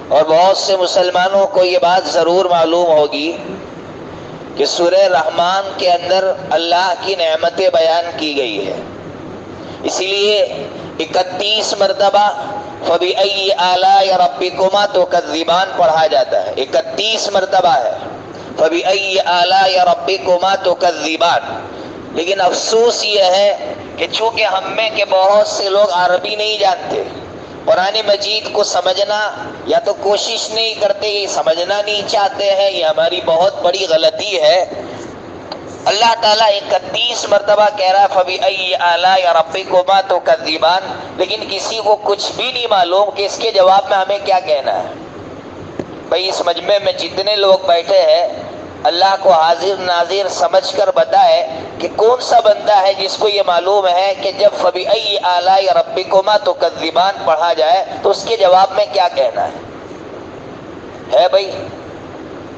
اور بہت سے مسلمانوں کو یہ بات ضرور معلوم ہوگی کہ سورہ رحمان کے اندر اللہ کی نعمتیں بیان کی گئی ہے، اسی لیے 31 مرتبہ فَبِأَيِّ آلَاءِ رَبِّكُمَا تُكَذِّبَانِ پڑھا جاتا ہے۔ 31 مرتبہ ہے فَبِأَيِّ آلَاءِ رَبِّكُمَا تُكَذِّبَانِ۔ لیکن افسوس یہ ہے کہ چونکہ ہم میں کے بہت سے لوگ عربی نہیں جانتے، قرآن مجید کو سمجھنا یا تو کوشش نہیں کرتے، یہ سمجھنا نہیں چاہتے ہیں، یہ ہماری بہت بڑی غلطی ہے۔ اللہ تعالیٰ 31 مرتبہ کہہ رہا ہے فَبِأَيِّ آلَاءِ رَبِّكُمَا تُكَذِّبَانِ، لیکن کسی کو کچھ بھی نہیں معلوم کہ اس کے جواب میں ہمیں کیا کہنا ہے۔ بھئی اس مجمع میں جتنے لوگ بیٹھے ہیں، اللہ کو حاضر ناظر سمجھ کر بتائے کہ کون سا بندہ ہے جس کو یہ معلوم ہے کہ جب فَبِأَيِّ آلَاءِ رَبِّكُمَا تُكَذِّبَانِ پڑھا جائے تو اس کے جواب میں کیا کہنا ہے بھئی؟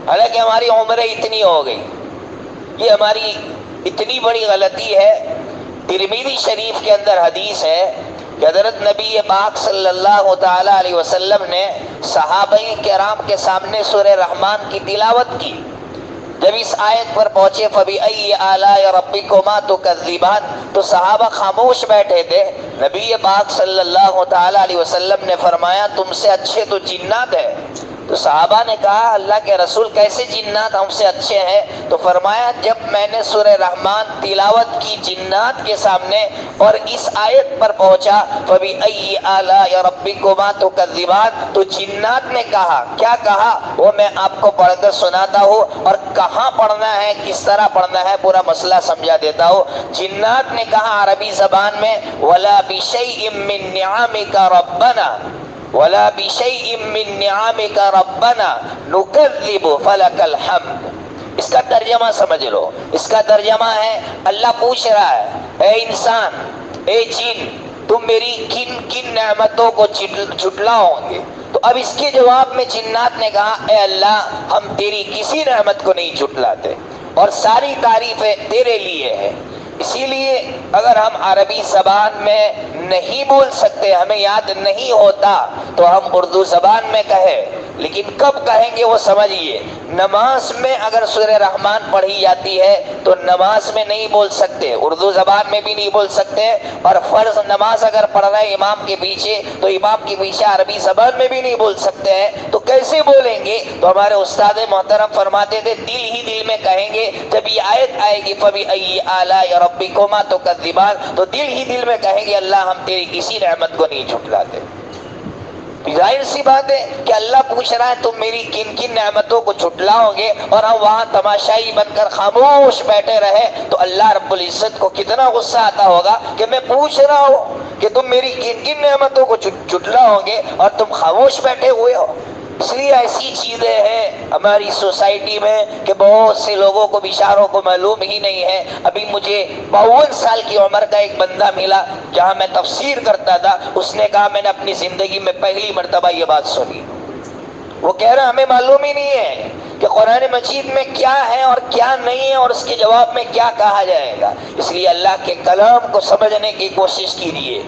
حالانکہ ہماری عمریں اتنی ہو گئی، یہ ہماری اتنی بڑی غلطی ہے۔ ترمذی شریف کے اندر حدیث ہے کہ حضرت نبی پاک صلی اللہ تعالی علیہ وسلم نے صحابہ کرام کے سامنے سورہ رحمان کی تلاوت کی۔ جب اس آیت پر پہنچے فَبِأَيِّ آلَاءِ رَبِّكُمَا تُكَذِّبَانِ تو صحابہ خاموش بیٹھے تھے۔ نبی پاک صلی اللہ تعالی علیہ وسلم نے فرمایا تم سے اچھے تو جنات ہیں۔ تو صحابہ نے کہا اللہ کے رسول کیسے جنات ہم سے اچھے ہیں؟ تو فرمایا جب میں نے سورہ رحمان تلاوت کی جنات کے سامنے اور اس آیت پر پہنچا فَبِأَيِّ آلَاءِ رَبِّكُمَا تُكَذِّبَانِ تو جنات نے کہا، کیا کہا وہ میں آپ کو پڑھ کر سناتا ہوں، اور کہاں پڑھنا ہے کس طرح پڑھنا ہے پورا مسئلہ سمجھا دیتا ہوں۔ جنات نے کہا عربی زبان میں وَلَا بِشَيْءٍ مِّن نِّعَمِكَ رَبَّنَا وَلَا بِشَيْءٍ مِّن نِّعَمِكَ رَبَّنَا نُكَذِّبُ فَلَكَ الْحَمْدُ۔ اس کا ترجمہ سمجھ لو، اس کا ترجمہ ہے اللہ پوچھ رہا ہے اے انسان، اے جن، تم میری کن کن نعمتوں کو جھٹلاؤ گے؟ تو اب اس کے جواب میں جنات نے کہا اے اللہ ہم تیری کسی نعمت کو نہیں جھٹلاتے اور ساری تعریفیں تیرے لیے ہیں۔ اسی لیے اگر ہم عربی زبان میں نہیں بول سکتے، ہمیں یاد نہیں ہوتا تو ہم اردو زبان میں کہیں، لیکن کب کہیں گے وہ سمجھیے۔ نماز میں اگر سورہ رحمان پڑھی جاتی ہے تو نماز میں نہیں بول سکتے، اردو زبان میں بھی نہیں بول سکتے، اور فرض نماز اگر پڑھ رہے ہیں امام کے پیچھے تو امام کے پیچھے عربی زبان میں بھی نہیں بول سکتے ہیں، تو کیسے بولیں گے؟ تو ہمارے استاد محترم فرماتے تھے دل ہی دل میں کہیں گے۔ جب یہ آیت آئے گی فَبِأَيِّ آلَاءِ رَبِّكُمَا تُكَذِّبَانِ تو دل ہی دل میں کہیں گے اللہ ہم تیری کسی نعمت کو نہیں جھٹلاتے۔ ظاہر سی بات ہے کہ اللہ پوچھ رہا ہے تم میری کن کن نعمتوں کو جھٹلاؤ گے، اور ہم وہاں تماشائی بن کر خاموش بیٹھے رہے تو اللہ رب العزت کو کتنا غصہ آتا ہوگا کہ میں پوچھ رہا ہوں کہ تم میری کن کن نعمتوں کو جھٹلاؤ گے اور تم خاموش بیٹھے ہوئے ہو۔ اس لیے ایسی چیزیں ہیں ہماری سوسائٹی میں کہ بہت سے لوگوں کو بیچاروں کو معلوم ہی نہیں ہے۔ ابھی مجھے 52 سال کی عمر کا ایک بندہ ملا جہاں میں تفسیر کرتا تھا، اس نے کہا میں نے اپنی زندگی میں پہلی مرتبہ یہ بات سنی۔ وہ کہہ رہا ہمیں معلوم ہی نہیں ہے کہ قرآن مجید میں کیا ہے اور کیا نہیں ہے اور اس کے جواب میں کیا کہا جائے گا۔ اس لیے اللہ کے کلام کو سمجھنے کی کوشش کیجیے۔